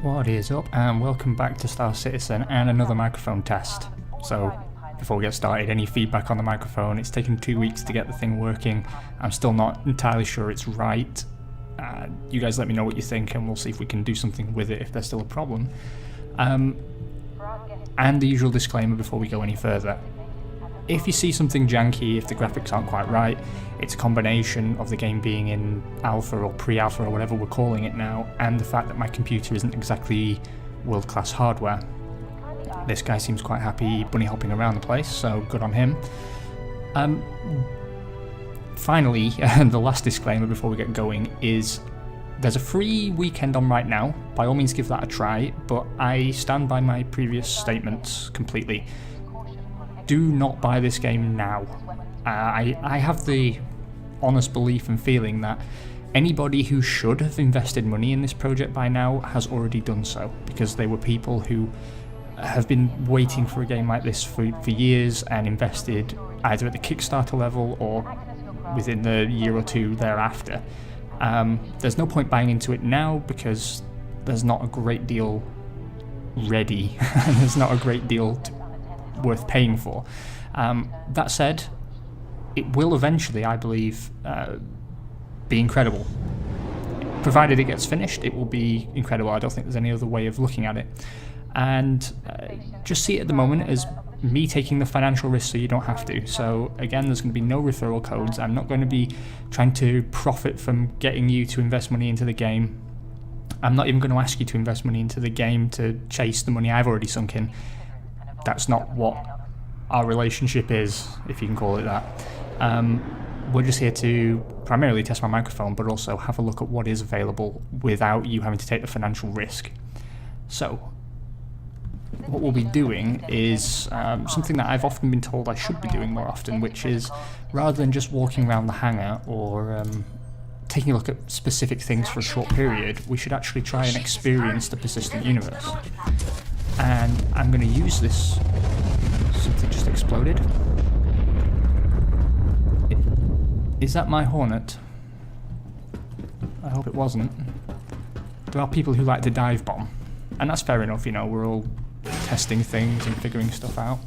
What is up, and welcome back to Star Citizen and another microphone test. So, before we get started, any feedback on the microphone? It's taken 2 weeks to get the thing working. I'm still not entirely sure it's right. You guys let me know what you think and we'll see if we can do something with it if there's still a problem. And the usual disclaimer before we go any further. If you see something janky, if the graphics aren't quite right, it's a combination of the game being in alpha or pre-alpha or whatever we're calling it now, and the fact that my computer isn't exactly world-class hardware. This guy seems quite happy bunny hopping around the place, so good on him. Finally, the last disclaimer before we get going is there's a free weekend on right now. By all means give that a try, but I stand by my previous statements completely. Do not buy this game now. I have the honest belief and feeling that anybody who should have invested money in this project by now has already done so, because they were people who have been waiting for a game like this for years and invested either at the Kickstarter level or within the year or two thereafter. There's no point buying into it now because there's not a great deal ready. There's not a great deal worth paying for. That said, it will eventually, I believe, be incredible. Provided it gets finished, it will be incredible. I don't think there's any other way of looking at it. And just see it at the moment as me taking the financial risk so you don't have to. So again, there's going to be no referral codes. I'm not going to be trying to profit from getting you to invest money into the game. I'm not even going to ask you to invest money into the game to chase the money I've already sunk in. That's not what our relationship is, if you can call it that. We're just here to primarily test my microphone, but also have a look at what is available without you having to take the financial risk. So, what we'll be doing is something that I've often been told I should be doing more often, which is rather than just walking around the hangar or taking a look at specific things for a short period, we should actually try and experience the persistent universe. And I'm going to use this. Something just exploded. Is that my Hornet? I hope it wasn't. There are people who like to dive bomb, and that's fair enough, you know, we're all testing things and figuring stuff out.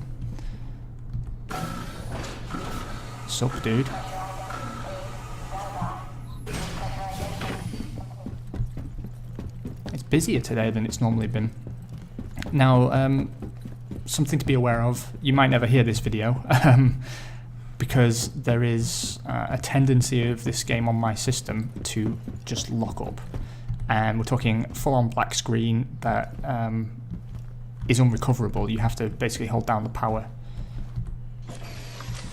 Sup, dude? It's busier today than it's normally been. Now, something to be aware of, you might never hear this video, because there is a tendency of this game on my system to just lock up. And we're talking full-on black screen that is unrecoverable. You have to basically hold down the power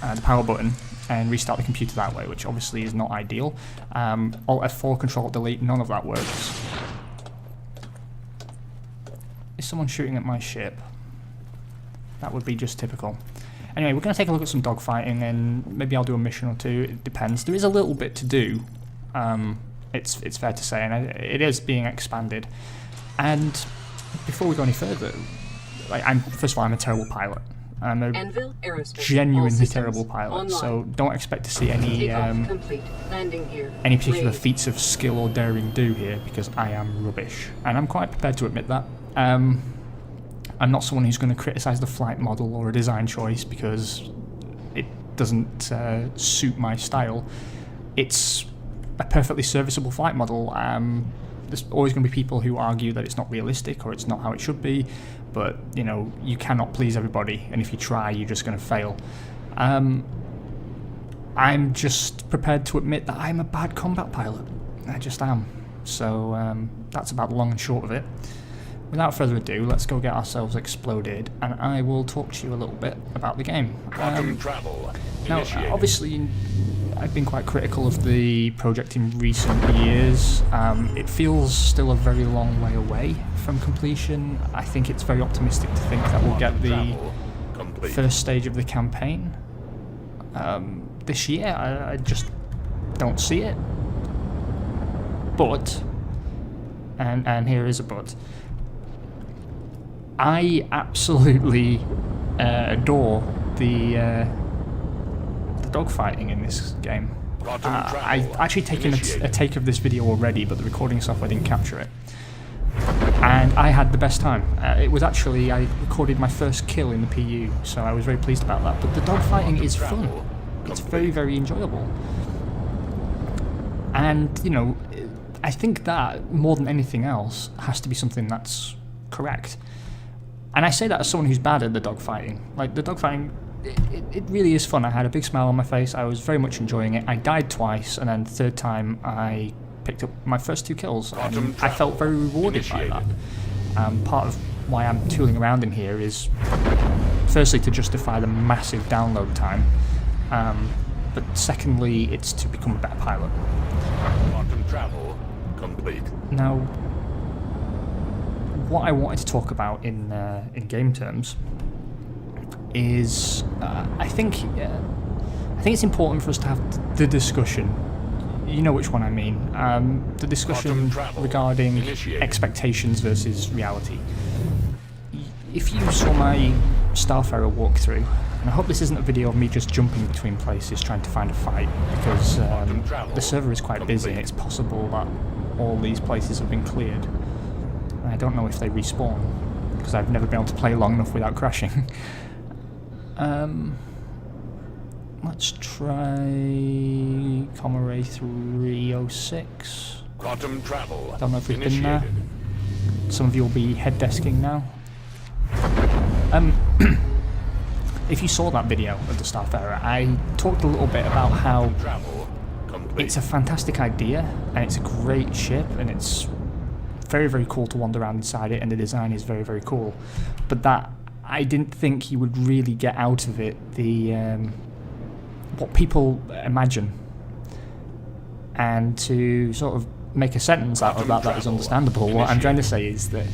button and restart the computer that way, which obviously is not ideal. Alt F4, Control Delete, none of that works. Is someone shooting at my ship? That would be just typical. Anyway, we're going to take a look at some dogfighting, and maybe I'll do a mission or two. It depends. There is a little bit to do. It's fair to say, and it is being expanded. And before we go any further, first of all, I'm a terrible pilot. I'm a genuinely terrible pilot, so don't expect to see any particular feats of skill or daring do here, because I am rubbish, and I'm quite prepared to admit that. I'm not someone who's going to criticise the flight model or a design choice because it doesn't suit my style. It's a perfectly serviceable flight model. There's always going to be people who argue that it's not realistic or it's not how it should be, but you know, you cannot please everybody, and if you try, you're just going to fail. I'm just prepared to admit that I'm a bad combat pilot. I just am. So that's about the long and short of it. Without further ado, let's go get ourselves exploded, and I will talk to you a little bit about the game. Now, obviously, I've been quite critical of the project in recent years. It feels still a very long way away from completion. I think it's very optimistic to think that we'll get the first stage of the campaign this year. I just don't see it. But, and here is a but, I absolutely adore the dogfighting in this game. I've actually taken a take of this video already, but the recording software didn't capture it. And I had the best time. It was actually, I recorded my first kill in the PU, so I was very pleased about that. But the dogfighting is fun. It's very, very enjoyable. And, you know, I think that, more than anything else, has to be something that's correct. And I say that as someone who's bad at the dogfighting. Like, the dogfighting, it really is fun. I had a big smile on my face. I was very much enjoying it. I died twice, and then the third time I picked up my first 2 kills, and I felt very rewarded by that. Part of why I'm tooling around in here is, firstly, to justify the massive download time, but secondly, it's to become a better pilot. Quantum travel complete. Now, what I wanted to talk about in game terms is, I think it's important for us to have the discussion. You know which one I mean. The discussion regarding expectations versus reality. If you saw my Starfarer walkthrough, and I hope this isn't a video of me just jumping between places trying to find a fight, because the server is quite busy and it's possible that all these places have been cleared. And I don't know if they respawn, because I've never been able to play long enough without crashing. Let's try Comare 306. Quantum travel. I don't know if we've been there. Some of you will be head desking now. If you saw that video of the Starfarer, I talked a little bit about how it's a fantastic idea and it's a great ship and it's very, very cool to wander around inside it, and the design is very, very cool. But that, I didn't think you would really get out of it the what people imagine. And to sort of make a sentence out of that is understandable. What I'm trying to say is that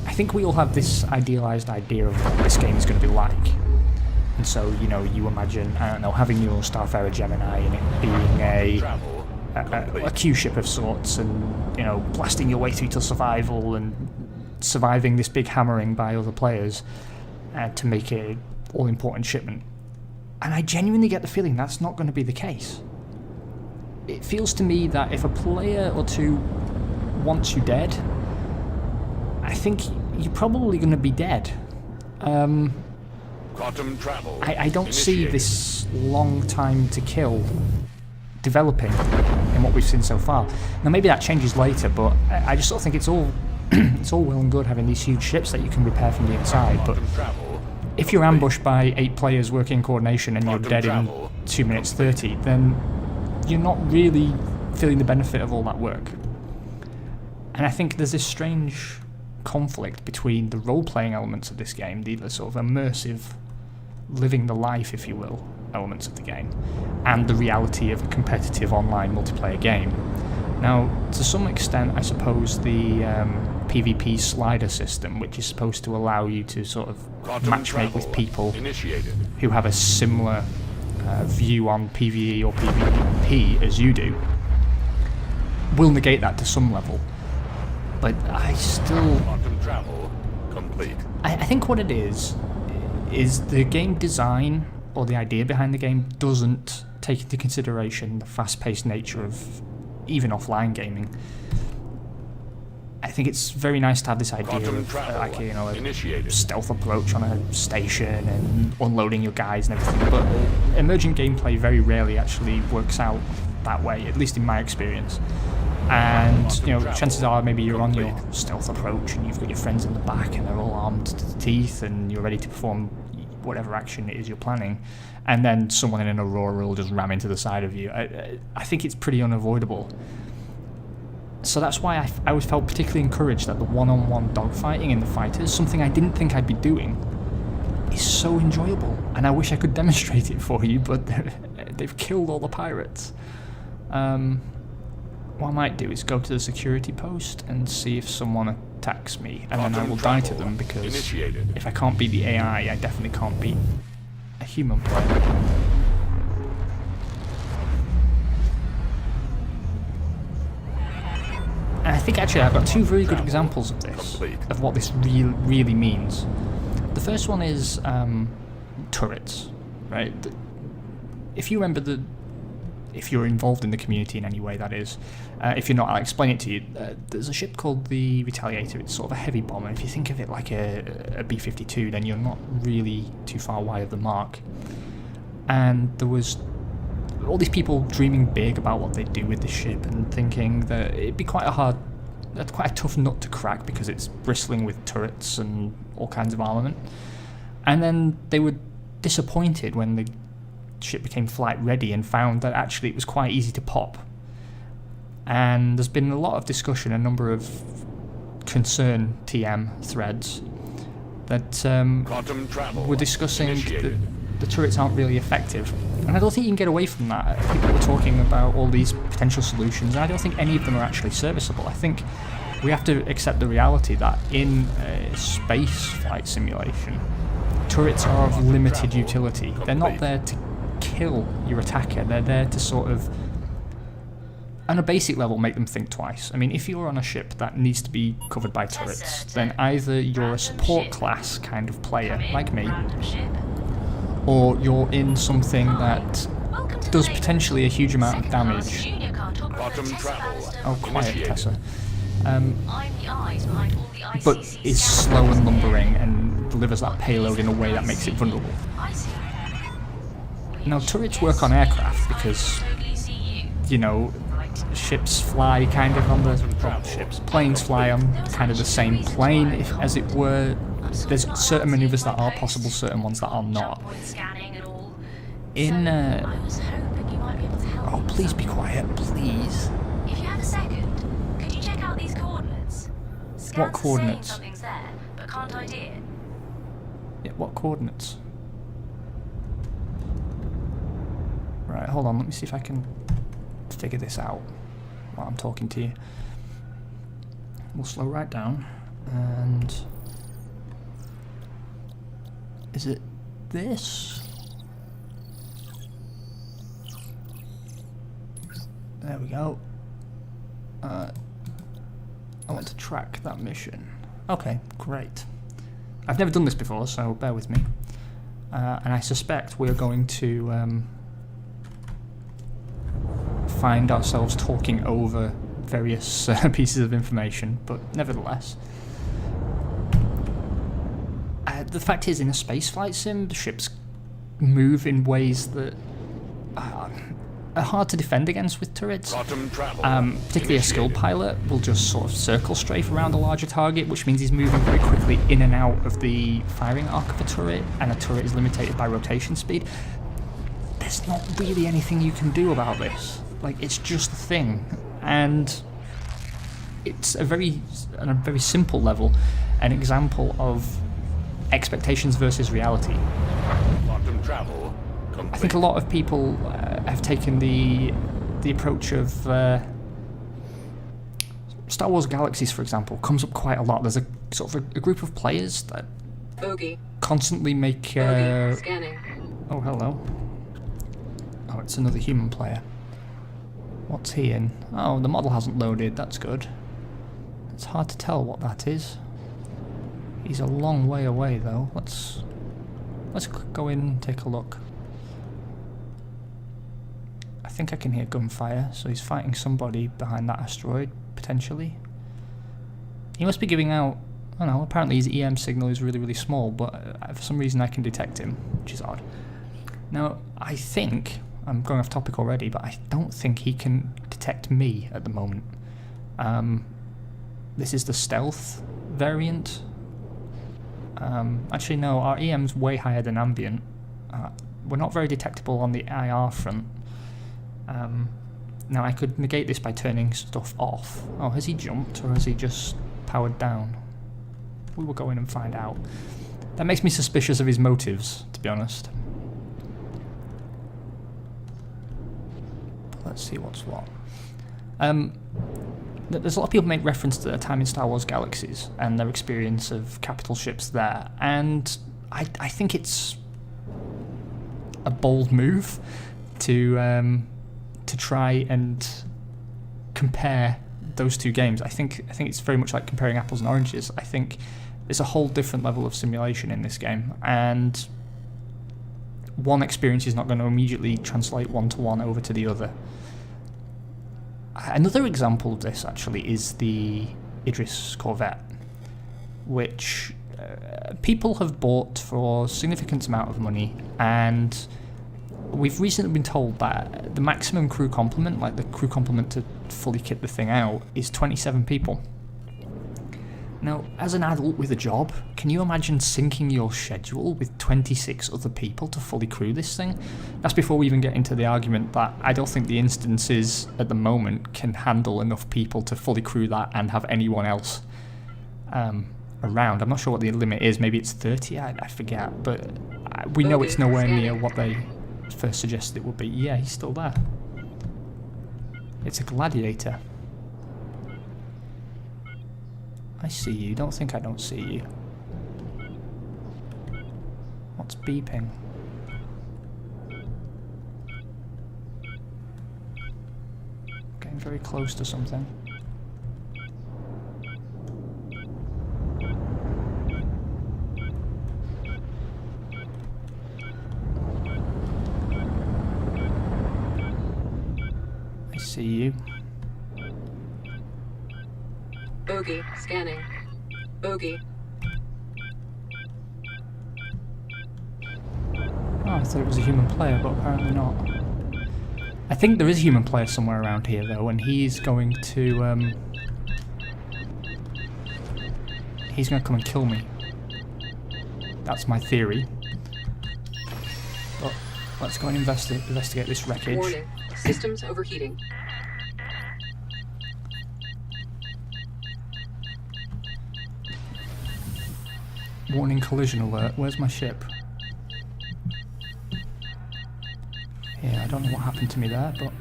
I think we all have this idealised idea of what this game is going to be like. And so, you know, you imagine, I don't know, having your Starfarer Gemini and it being a Q ship of sorts, and, you know, blasting your way through to survival and surviving this big hammering by other players to make a all-important shipment. And I genuinely get the feeling that's not going to be the case. It feels to me that if a player or two wants you dead, I think you're probably going to be dead. Quantum travel. I don't see this long time to kill developing in what we've seen so far. Now maybe that changes later, but I just sort of think it's all it's all well and good having these huge ships that you can repair from the inside, but if you're ambushed by 8 players working in coordination and you're dead in 2 minutes 30, then you're not really feeling the benefit of all that work. And I think there's this strange conflict between the role-playing elements of this game, the sort of immersive, living the life, if you will, elements of the game, and the reality of a competitive online multiplayer game. Now, to some extent, I suppose the PvP slider system, which is supposed to allow you to sort of matchmake with people who have a similar view on PvE or PvP as you do, will negate that to some level. But I still... I think what it is the game design, or the idea behind the game, doesn't take into consideration the fast-paced nature of even offline gaming. I think it's very nice to have this idea of like, you know, a stealth approach on a station and unloading your guys and everything, but emergent gameplay very rarely actually works out that way, at least in my experience. And, you know, chances are maybe you're on your stealth approach and you've got your friends in the back and they're all armed to the teeth and you're ready to perform whatever action it is you're planning, and then someone in an Aurora will just ram into the side of you. I think it's pretty unavoidable. So that's why I always felt particularly encouraged that the one-on-one dogfighting in the fighters, something I didn't think I'd be doing, is so enjoyable. And I wish I could demonstrate it for you, but they've killed all the pirates. What I might do is go to the security post and see if someone attacks me, and then I will die to them, because if I can't beat the AI, I definitely can't beat a human player. And I think actually I've got 2 very good examples of this, of what this really means. The first one is turrets, right? If you remember if you're involved in the community in any way, that is. If you're not, I'll explain it to you. There's a ship called the Retaliator. It's sort of a heavy bomber. If you think of it like a B-52, then you're not really too far wide of the mark. And there was all these people dreaming big about what they'd do with the ship and thinking that it'd be quite a tough nut to crack because it's bristling with turrets and all kinds of armament. And then they were disappointed when the ship became flight ready and found that actually it was quite easy to pop. And there's been a lot of discussion, a number of concern TM threads that Quantum travel were discussing initiated. the turrets aren't really effective. And I don't think you can get away from that. People were talking about all these potential solutions, and I don't think any of them are actually serviceable. I think we have to accept the reality that in a space flight simulation, turrets are of limited utility. They're not there to kill your attacker, they're there to sort of, on a basic level, make them think twice. I mean, if you're on a ship that needs to be covered by turrets, then either you're a support class kind of player, like me, or you're in something that does potentially a huge amount of damage. Quantum travel Oh, quiet, initiated. Tessa. But is slow and lumbering and delivers that payload in a way that makes it vulnerable. Now, turrets work on aircraft because, you know, ships fly kind of on planes fly on kind of the same plane, as it were. There's certain maneuvers that are possible, certain ones that are not. In, oh, please be quiet, please. If you have a second, could you check out these coordinates? What coordinates? Something's there, but can't ID it. Yeah, what coordinates? Right, hold on, let me see if I can figure this out while I'm talking to you. We'll slow right down, and is it this? There we go. I want to track that mission. Okay, great. I've never done this before, so bear with me. And I suspect we're going to find ourselves talking over various pieces of information, but nevertheless. The fact is, in a spaceflight sim, the ships move in ways that are hard to defend against with turrets. Quantum travel Particularly a skilled initiated. pilot will just sort of circle strafe around a larger target, which means he's moving very quickly in and out of the firing arc of a turret, and a turret is limited by rotation speed. There's not really anything you can do about this. Like, it's just a thing. And it's on a very simple level, an example of expectations versus reality. Quantum travel complete. I think a lot of people have taken the approach of Star Wars Galaxies, for example, comes up quite a lot. There's a sort of a group of players that Bogey. constantly make. Bogey. Scanning. Oh, hello. Oh, it's another human player. What's he in? Oh, the model hasn't loaded. That's good. It's hard to tell what that is. He's a long way away, though. Let's go in and take a look. I think I can hear gunfire, so he's fighting somebody behind that asteroid, potentially. He must be giving out... I don't know, apparently his EM signal is really, really small, but for some reason I can detect him, which is odd. Now, I think... I'm going off topic already, but I don't think he can detect me at the moment. This is the stealth variant. Actually, no, our EM's way higher than ambient. We're not very detectable on the IR front. Now, I could negate this by turning stuff off. Oh, has he jumped, or has he just powered down? We will go in and find out. That makes me suspicious of his motives, to be honest. Let's see what's what. There's a lot of people make reference to their time in Star Wars Galaxies and their experience of capital ships there, and I think it's a bold move to try and compare those two games. I think it's very much like comparing apples and oranges. I think there's a whole different level of simulation in this game, and one experience is not going to immediately translate one-to-one over to the other. Another example of this, actually, is the Idris Corvette, which people have bought for a significant amount of money, and we've recently been told that the maximum crew complement, like the crew complement to fully kit the thing out, is 27 people. Now, as an adult with a job, can you imagine syncing your schedule with 26 other people to fully crew this thing? That's before we even get into the argument that I don't think the instances at the moment can handle enough people to fully crew that and have anyone else around. I'm not sure what the limit is, maybe it's 30, I forget, but we know it's nowhere near what they first suggested it would be. Yeah, he's still there. It's a gladiator. I see you. Don't think I don't see you. What's beeping? Getting very close to something. I see you. Bogey. Scanning. Bogey. Oh, I thought it was a human player, but apparently not. I think there is a human player somewhere around here, though, and he's going to come and kill me. That's my theory. But let's go and investigate this wreckage. Warning. Systems overheating. Warning collision alert. Where's my ship? Yeah, I don't know what happened to me there, but...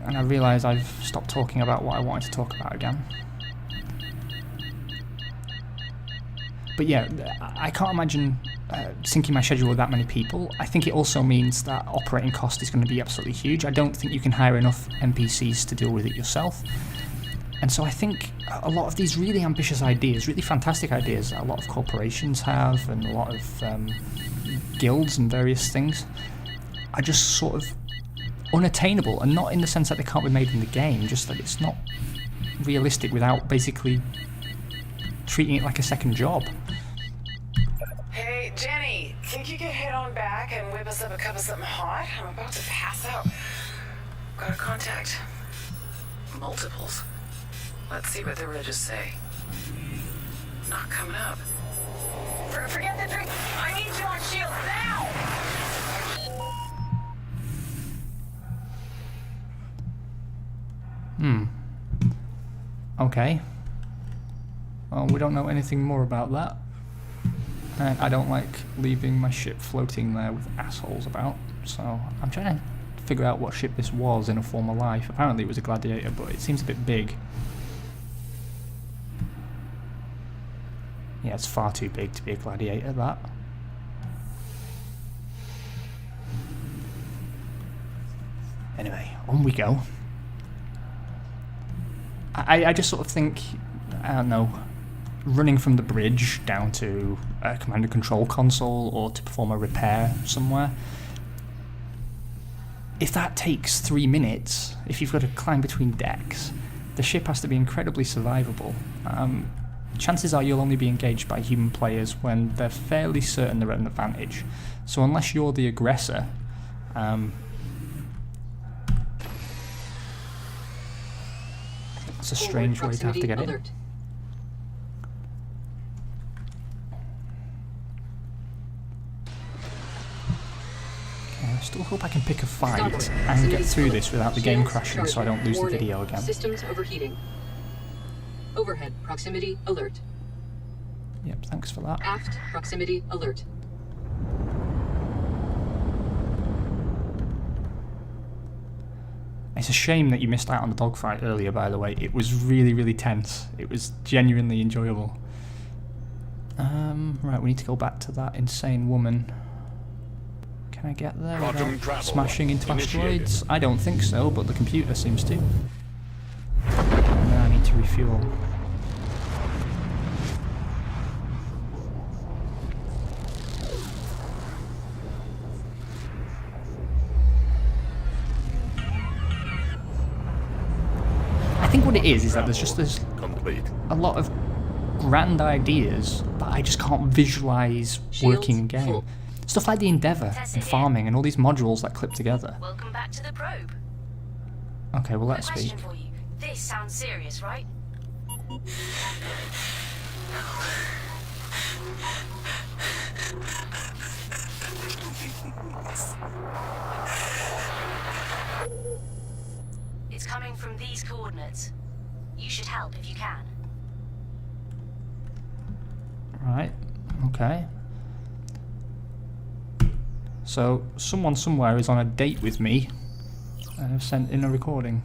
And I realise I've stopped talking about what I wanted to talk about again. But yeah, I can't imagine syncing my schedule with that many people. I think it also means that operating cost is going to be absolutely huge. I don't think you can hire enough NPCs to deal with it yourself. And so I think a lot of these really ambitious ideas, really fantastic ideas that a lot of corporations have and a lot of guilds and various things are just sort of unattainable, and not in the sense that they can't be made in the game, just that it's not realistic without basically treating it like a second job. Hey, Jenny, think you could head on back and whip us up a cup of something hot? I'm about to pass out. Got a contact. Multiples. Let's see what the ridges say. Not coming up. Forget the drink. I need you on shield now! Okay. Well, we don't know anything more about that. And I don't like leaving my ship floating there with assholes about, so I'm trying to figure out what ship this was in a former life. Apparently it was a gladiator, but it seems a bit big. Yeah, it's far too big to be a gladiator, that. Anyway, on we go. I just sort of think, I don't know, running from the bridge down to a command and control console or to perform a repair somewhere, if that takes 3 minutes, if you've got to climb between decks, the ship has to be incredibly survivable. Chances are you'll only be engaged by human players when they're fairly certain they're at an advantage. So unless you're the aggressor, it's a strange way to have to get in. Okay, I still hope I can pick a fight and get through this without the game crashing so I don't lose the video again. Systems overheating. Overhead proximity alert. Yep, thanks for that. Aft proximity alert. It's a shame that you missed out on the dogfight earlier, by the way. It was really, really tense. It was genuinely enjoyable. Right, we need to go back to that insane woman. Can I get there without smashing into asteroids? I don't think so, but the computer seems to. And then I need to refuel. I think what it is that there's Complete. a lot of grand ideas, but I just can't visualize working in game. full. Stuff like the Endeavour and farming and all these modules that clip together. Welcome back to the probe. Okay, well let's Quick speak. question for you. This sounds serious, right? It's coming from these coordinates. You should help if you can. Right, okay. So, someone somewhere is on a date with me and have sent in a recording.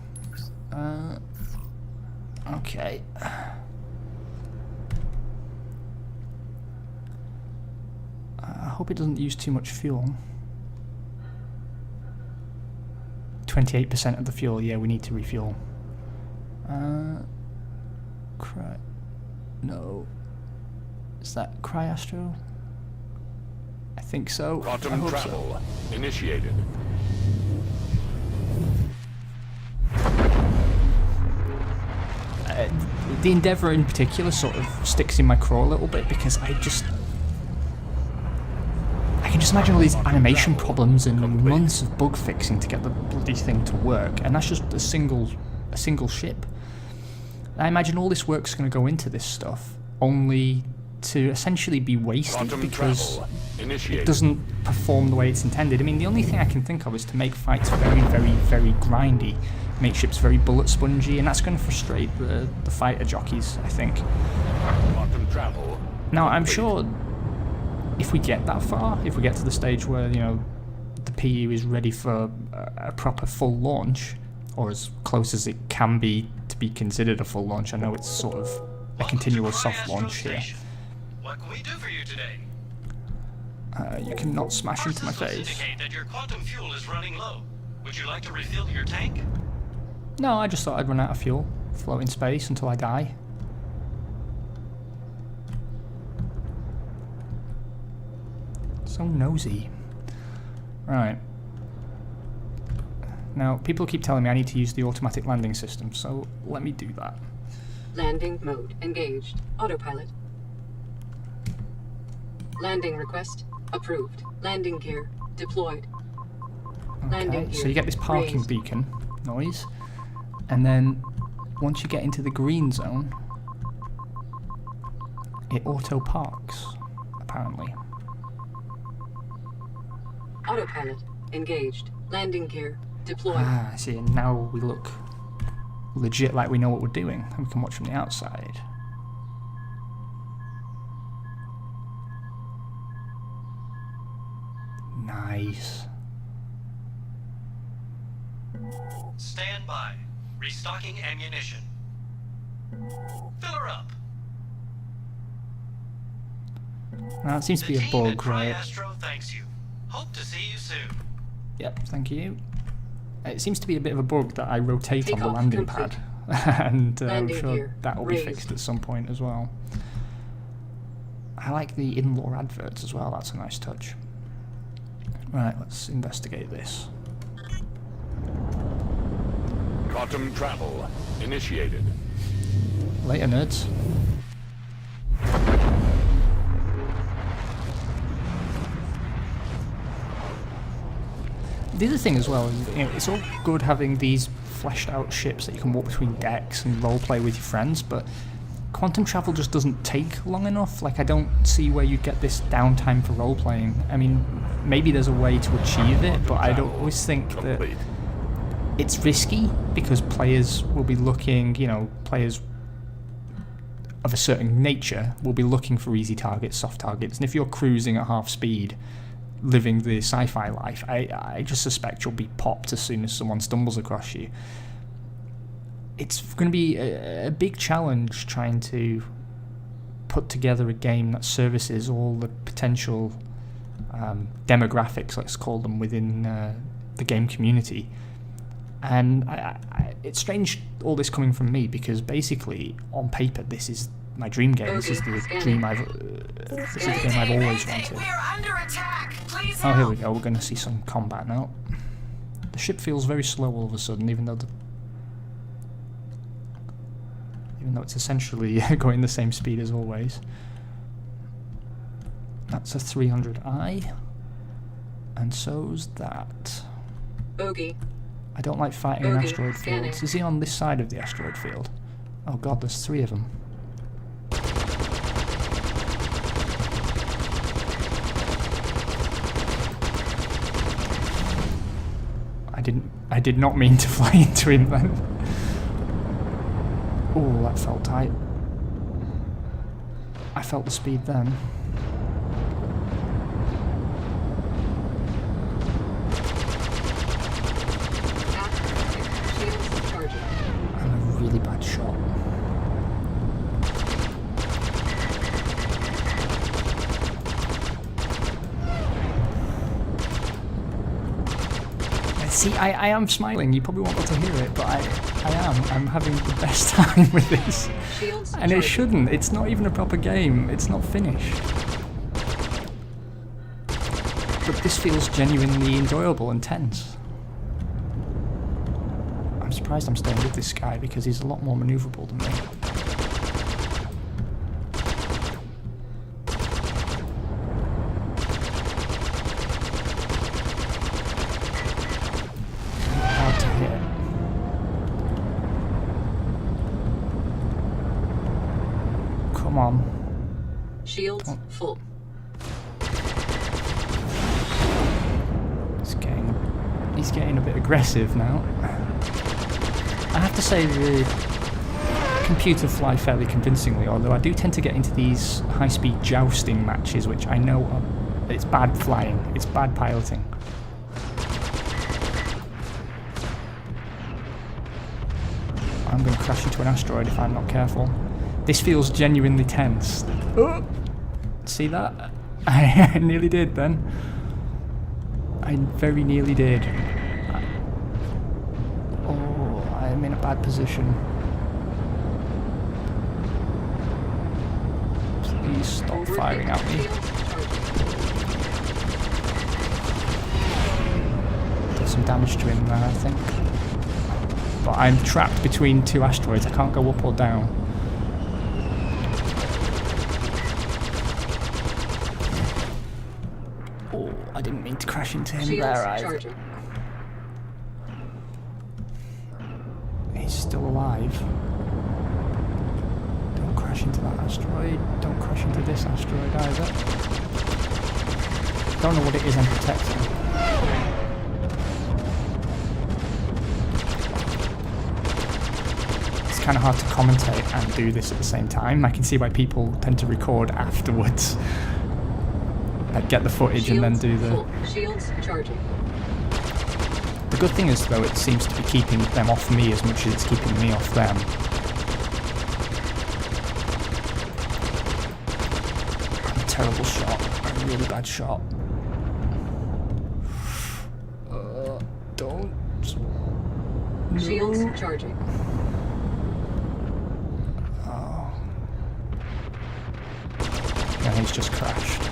Okay. I hope it doesn't use too much fuel. 28% of the fuel, yeah, we need to refuel. No. Is that Cryastro? I think so. I Quantum hope travel initiated. The Endeavour in particular sort of sticks in my craw a little bit because I can just imagine all these animation problems and months of bug fixing to get the bloody thing to work, and that's just a single ship. I imagine all this work's going to go into this stuff only to essentially be wasted Quantum because travel it initiated. doesn't perform the way it's intended. I mean, the only thing I can think of is to make fights very, very, very grindy, make ships very bullet spongy, and that's going to frustrate the fighter jockeys, I think. Quantum travel. Now, I'm sure if we get that far, if we get to the stage where, you know, the PU is ready for a proper full launch, or as close as it can be to be considered a full launch. I know it's sort of a continual soft launch here. What can we do for you today? You cannot smash into my systems face. indicate that your quantum fuel is running low. Would you like to refill your tank? No, I just thought I'd run out of fuel, float in space until I die. So nosy. Right. Now, people keep telling me I need to use the automatic landing system, so let me do that. Landing mode engaged. Autopilot. Landing request approved. Landing gear deployed. Landing Okay, gear so you get this parking raised. beacon noise, and then once you get into the green zone, it auto parks, apparently. Autopilot engaged. Landing gear deployed. Ah, I see, and now we look legit like we know what we're doing, and we can watch from the outside. Nice. Stand by. Restocking ammunition. Fill her up. Now, it seems to be a The team at bug, right? Cryastro thanks you. Hope to see you soon. Yep, thank you. It seems to be a bit of a bug that I rotate on the Takeoff landing complete. pad, and I'm Landing sure gear that will be raised. fixed at some point as well. I like the in-law adverts as well, that's a nice touch. Right, let's investigate this. Quantum travel initiated. Later, nerds. The other thing as well is, you know, it's all good having these fleshed out ships that you can walk between decks and roleplay with your friends, but quantum travel just doesn't take long enough. Like, I don't see where you get this downtime for roleplaying. I mean, maybe there's a way to achieve it, but I don't always think that Complete. it's risky because players will be looking, you know, players of a certain nature will be looking for easy targets, soft targets, and if you're cruising at half speed, living the sci-fi life, I just suspect you'll be popped as soon as someone stumbles across you. It's going to be a big challenge trying to put together a game that services all the potential demographics, let's call them, within the game community. And it's strange all this coming from me, because basically on paper this is my dream game. This is the dream this is the game I've always wanted. We're under attack. Please Oh, help. here we go. We're going to see some combat now. The ship feels very slow all of a sudden, even though even though it's essentially going the same speed as always. That's a 300i, and so's that. Bogey. I don't like fighting in Bogey, asteroid scanning. fields. Is he on this side of the asteroid field? Oh god, there's 3 of them. I did not mean to fly into him then. Oh, that felt tight. I felt the speed then. Shields charging. I'm a really bad shot. See, I am smiling. You probably won't be able to hear it, but I am. I'm having the best time with this. Shields And it charging. shouldn't. It's not even a proper game. It's not finished. But this feels genuinely enjoyable and tense. I'm surprised I'm staying with this guy because he's a lot more maneuverable than me. Hard to hit. Come on. Shields full. He's getting a bit aggressive now. I have to say the computer fly fairly convincingly, although I do tend to get into these high-speed jousting matches, which I know it's bad flying, it's bad piloting. I'm going to crash into an asteroid if I'm not careful. This feels genuinely tense. Oh! See that? I nearly did then. I very nearly did. Oh, I am in a bad position. Please stop firing at me. Did some damage to him there, I think. But I'm trapped between 2 asteroids. I can't go up or down. Oh, I didn't mean to crash into him Shields there either. charging. He's still alive. Don't crash into that asteroid. Don't crash into this asteroid either. Don't know what it is I'm protecting. It's kind of hard to commentate and do this at the same time. I can see why people tend to record afterwards. Like get the footage and then do the... Full. Shields charging. The good thing is, though, it seems to be keeping them off me as much as it's keeping me off them. I'm a terrible shot. A really bad shot. Don't... Shields No. charging. Oh. Yeah, he's just crashed.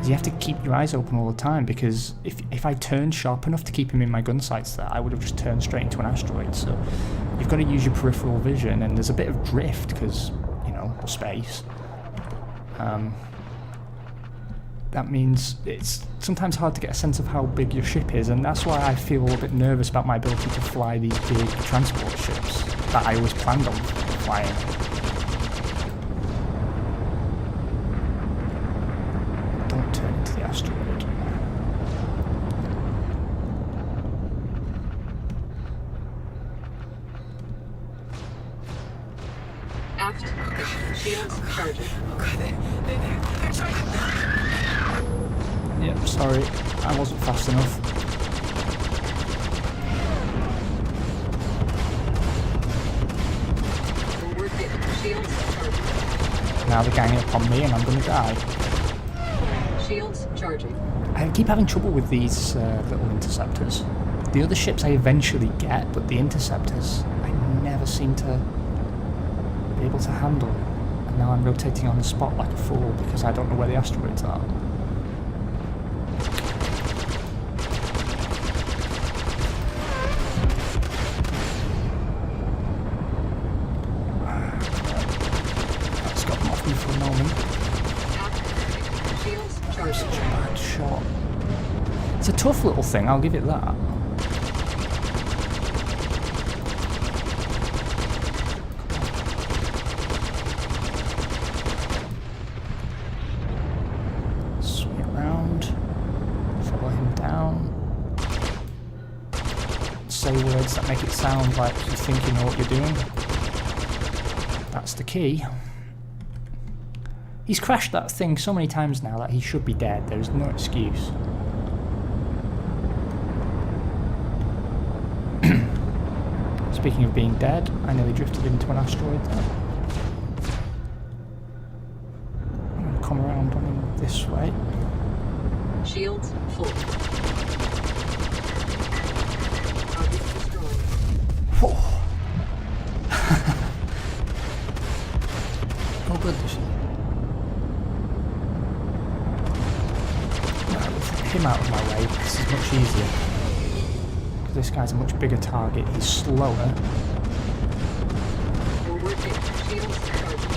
You have to keep your eyes open all the time, because if I turned sharp enough to keep him in my gun sights there, I would have just turned straight into an asteroid. So you've got to use your peripheral vision, and there's a bit of drift because, you know, space. That means it's sometimes hard to get a sense of how big your ship is, and that's why I feel a bit nervous about my ability to fly these big transport ships that I always planned on flying. Don't turn into the asteroid. Aft. Shields charging. They're charging. Yep, sorry, I wasn't fast enough. Forward hit. Shields charging. Now they're ganging up on me and I'm gonna die. Shields charging. I keep having trouble with these little interceptors. The other ships I eventually get, but the interceptors I never seem to be able to handle. And now I'm rotating on the spot like a fool because I don't know where the asteroids are. tough little thing, I'll give it that. Swing it round. Follow him down. Say words that make it sound like you think you know what you're doing. That's the key. He's crashed that thing so many times now that he should be dead. There's no excuse. Speaking of being dead, I nearly drifted into an asteroid there. I'm going to come around on him this way. Shields full. Target destroyed. Whoa. Oh good, this is... him out of my way, this is much easier. Because this guy's a much bigger target, he's slower. Forward hit. Shields charging.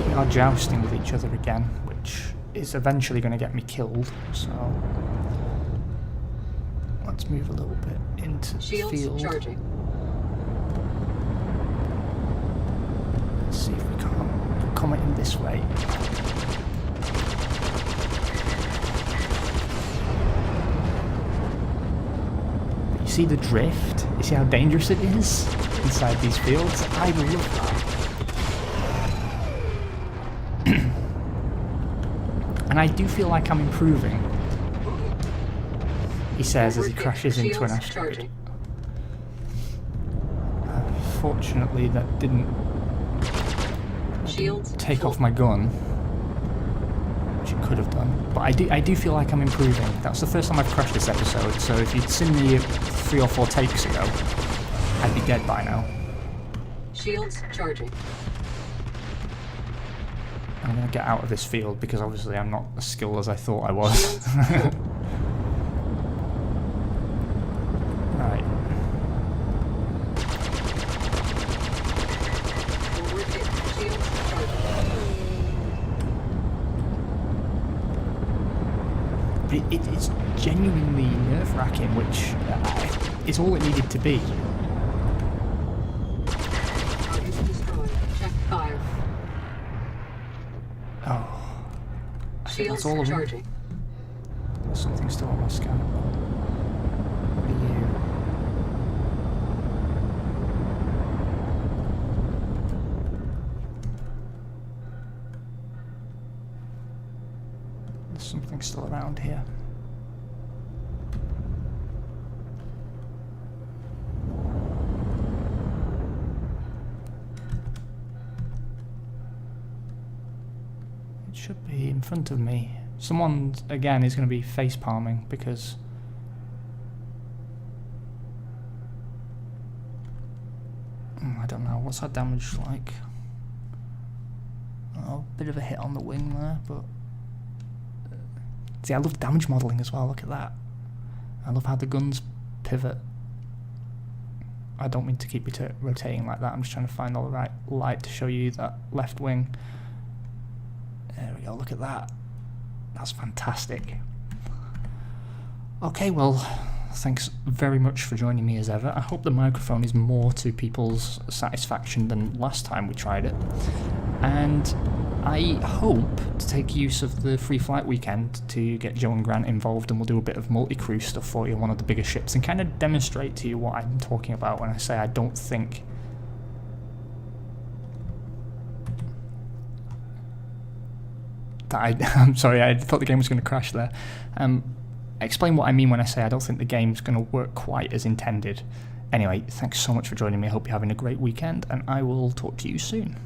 We are jousting with each other again, which is eventually going to get me killed, so... let's move a little bit into the Shields field. charging. Let's see if we can't come at him this way. But you see the drift? You see how dangerous it is inside these fields? I love that. And I do feel like I'm improving, he says as he crashes into an asteroid. Fortunately, that didn't take off my gun, which it could have done. But I do feel like I'm improving. That's the first time I've crashed this episode, so if you'd seen me 3 or 4 takes ago, I'd be dead by now. Shields charging. I'm going to get out of this field because obviously I'm not as skilled as I thought I was. Right. Forward hit. Shields charging. But it's genuinely nerve-wracking, which is all it needed to be. Target destroyed. Check fire. Oh. I think Shields that's all of them. charging. There's something still on my scan. What are you? There's something still around here. It should be in front of me. Someone, again, is going to be face palming because I don't know, what's that damage like? Oh, bit of a hit on the wing there, but see, I love damage modelling as well, look at that. I love how the guns pivot. I don't mean to keep it rotating like that, I'm just trying to find all the right light to show you that left wing. There we go, look at that. That's fantastic. Okay, well, thanks very much for joining me as ever. I hope the microphone is more to people's satisfaction than last time we tried it. And I hope to take use of the free flight weekend to get Joe and Grant involved, and we'll do a bit of multi-crew stuff for you on one of the bigger ships and kind of demonstrate to you what I'm talking about when I say I don't think I'm sorry, I thought the game was going to crash there. Explain what I mean when I say I don't think the game's going to work quite as intended. Anyway, thanks so much for joining me. I hope you're having a great weekend, and I will talk to you soon.